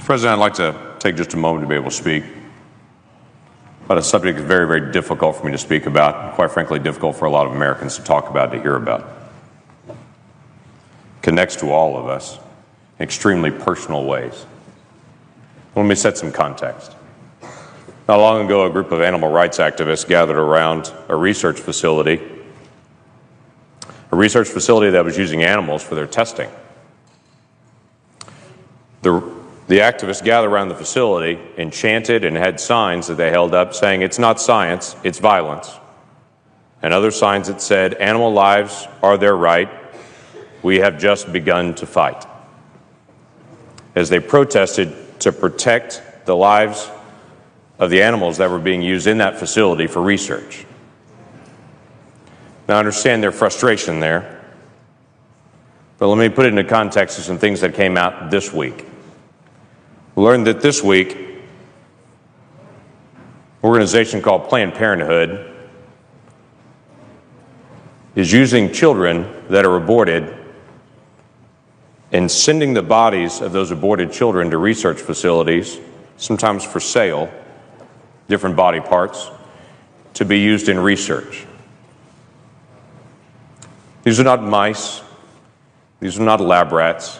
President, I'd like to take just a moment to be able to speak about a subject that's very, very difficult for me to speak about, and quite frankly, difficult for a lot of Americans to talk about, to hear about. It connects to all of us in extremely personal ways. Let me set some context. Not long ago, a group of animal rights activists gathered around a research facility that was using animals for their testing. The activists gathered around the facility and chanted and had signs that they held up saying, "It's not science, it's violence." And other signs that said, "Animal lives are their right. We have just begun to fight." As they protested to protect the lives of the animals that were being used in that facility for research. Now, I understand their frustration there, but let me put it into context of some things that came out this week. We learned that this week, an organization called Planned Parenthood is using children that are aborted and sending the bodies of those aborted children to research facilities, sometimes for sale, different body parts, to be used in research. These are not mice. These are not lab rats.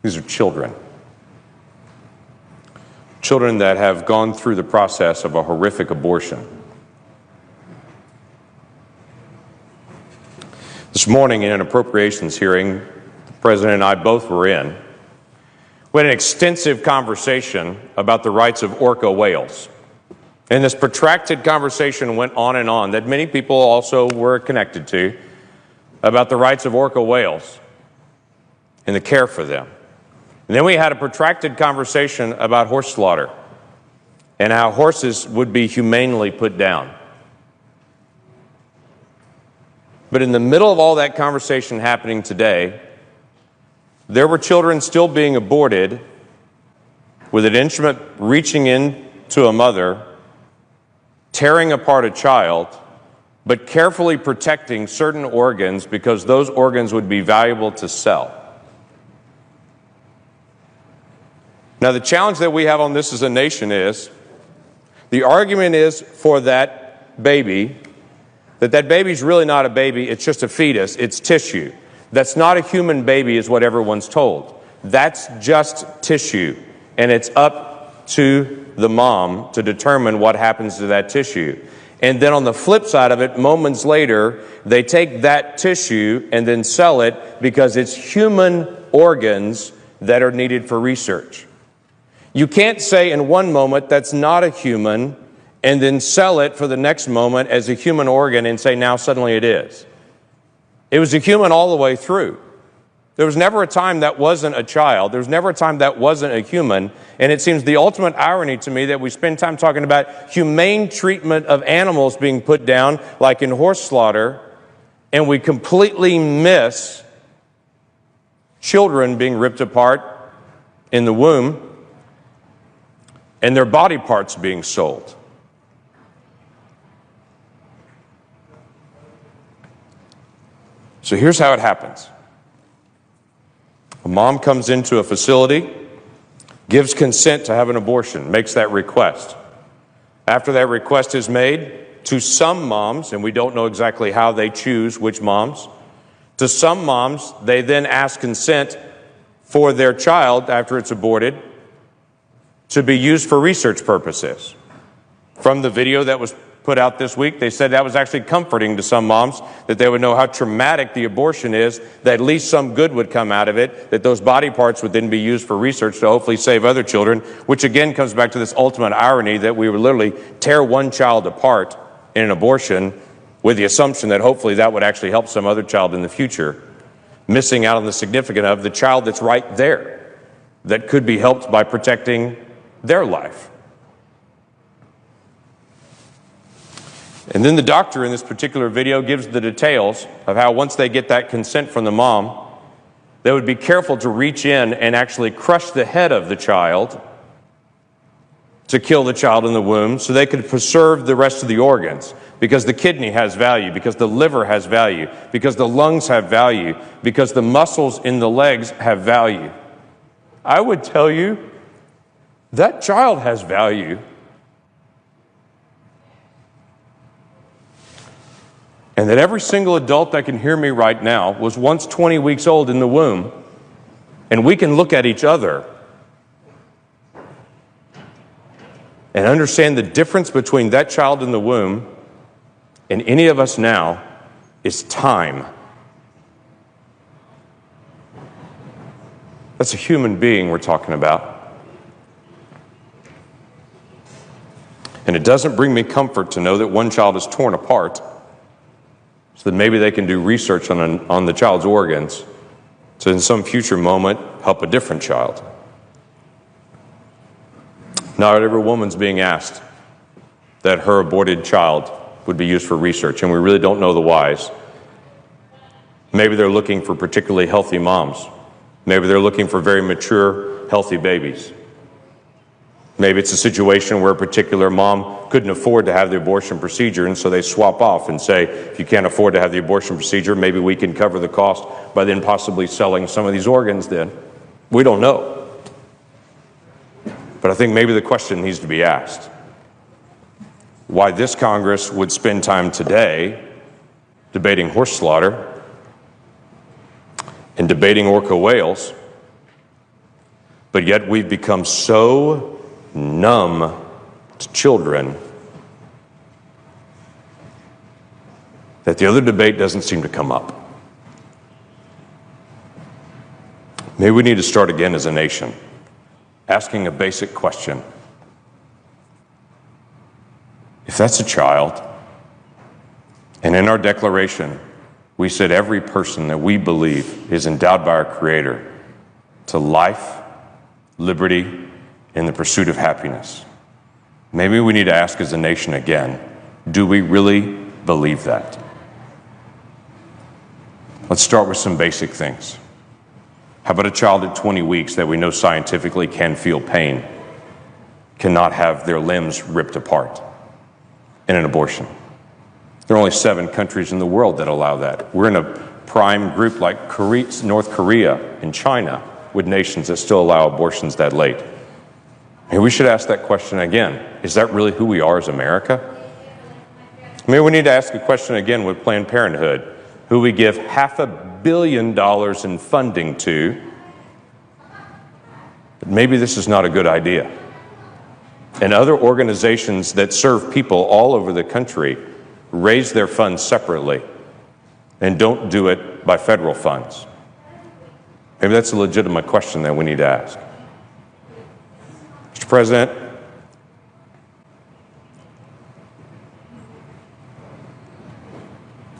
These are children. Children that have gone through the process of a horrific abortion. This morning in an appropriations hearing, the President and I both were in, we had an extensive conversation about the rights of orca whales. And this protracted conversation went on and on that many people also were connected to about the rights of orca whales and the care for them. And then we had a protracted conversation about horse slaughter and how horses would be humanely put down. But in the middle of all that conversation happening today, there were children still being aborted with an instrument reaching into a mother, tearing apart a child, but carefully protecting certain organs because those organs would be valuable to sell. Now, the challenge that we have on this as a nation is, the argument is for that baby, that baby's really not a baby, it's just a fetus, it's tissue. That's not a human baby is what everyone's told. That's just tissue, and it's up to the mom to determine what happens to that tissue. And then on the flip side of it, moments later, they take that tissue and then sell it because it's human organs that are needed for research. You can't say in one moment that's not a human and then sell it for the next moment as a human organ and say now suddenly it is. It was a human all the way through. There was never a time that wasn't a child. There was never a time that wasn't a human. And it seems the ultimate irony to me that we spend time talking about humane treatment of animals being put down, like in horse slaughter, and we completely miss children being ripped apart in the womb and their body parts being sold. So here's how it happens. A mom comes into a facility, gives consent to have an abortion, makes that request. After that request is made, to some moms, and we don't know exactly how they choose which moms, to some moms, they then ask consent for their child, after it's aborted, to be used for research purposes. From the video that was put out this week, they said that was actually comforting to some moms, that they would know how traumatic the abortion is, that at least some good would come out of it, that those body parts would then be used for research to hopefully save other children, which again comes back to this ultimate irony that we would literally tear one child apart in an abortion with the assumption that hopefully that would actually help some other child in the future, missing out on the significance of the child that's right there that could be helped by protecting their life. And then the doctor in this particular video gives the details of how once they get that consent from the mom, they would be careful to reach in and actually crush the head of the child to kill the child in the womb so they could preserve the rest of the organs, because the kidney has value, because the liver has value, because the lungs have value, because the muscles in the legs have value. I would tell you That child has value. And that every single adult that can hear me right now was once 20 weeks old in the womb, and we can look at each other and understand the difference between that child in the womb and any of us now is time. That's a human being we're talking about. And it doesn't bring me comfort to know that one child is torn apart, so that maybe they can do research on the child's organs to in some future moment help a different child. Not every woman's being asked that her aborted child would be used for research, and we really don't know the whys. Maybe they're looking for particularly healthy moms. Maybe they're looking for very mature, healthy babies. Maybe it's a situation where a particular mom couldn't afford to have the abortion procedure, and so they swap off and say, if you can't afford to have the abortion procedure, maybe we can cover the cost by then possibly selling some of these organs then. We don't know. But I think maybe the question needs to be asked. Why this Congress would spend time today debating horse slaughter and debating orca whales, but yet we've become so numb to children that the other debate doesn't seem to come up. Maybe we need to start again as a nation, asking a basic question. If that's a child, and in our declaration, we said every person that we believe is endowed by our Creator to life, liberty, and the pursuit of happiness. Maybe we need to ask as a nation again, do we really believe that? Let's start with some basic things. How about a child at 20 weeks that we know scientifically can feel pain, cannot have their limbs ripped apart in an abortion? There are only 7 countries in the world that allow that. We're in a prime group like North Korea and China with nations that still allow abortions that late. Maybe we should ask that question again. Is that really who we are as America? Maybe we need to ask a question again with Planned Parenthood, who we give $500 million in funding to. But maybe this is not a good idea. And other organizations that serve people all over the country raise their funds separately and don't do it by federal funds. Maybe that's a legitimate question that we need to ask. Mr. President,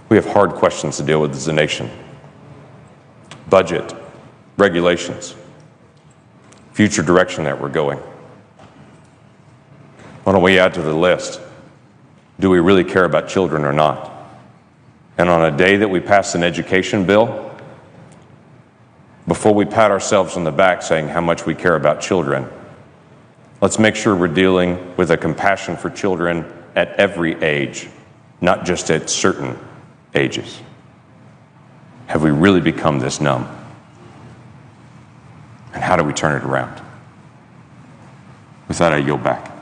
we have hard questions to deal with as a nation. Budget, regulations, future direction that we're going. Why don't we add to the list, do we really care about children or not? And on a day that we pass an education bill, before we pat ourselves on the back saying how much we care about children, let's make sure we're dealing with a compassion for children at every age, not just at certain ages. Have we really become this numb? And how do we turn it around? With that, I yield back.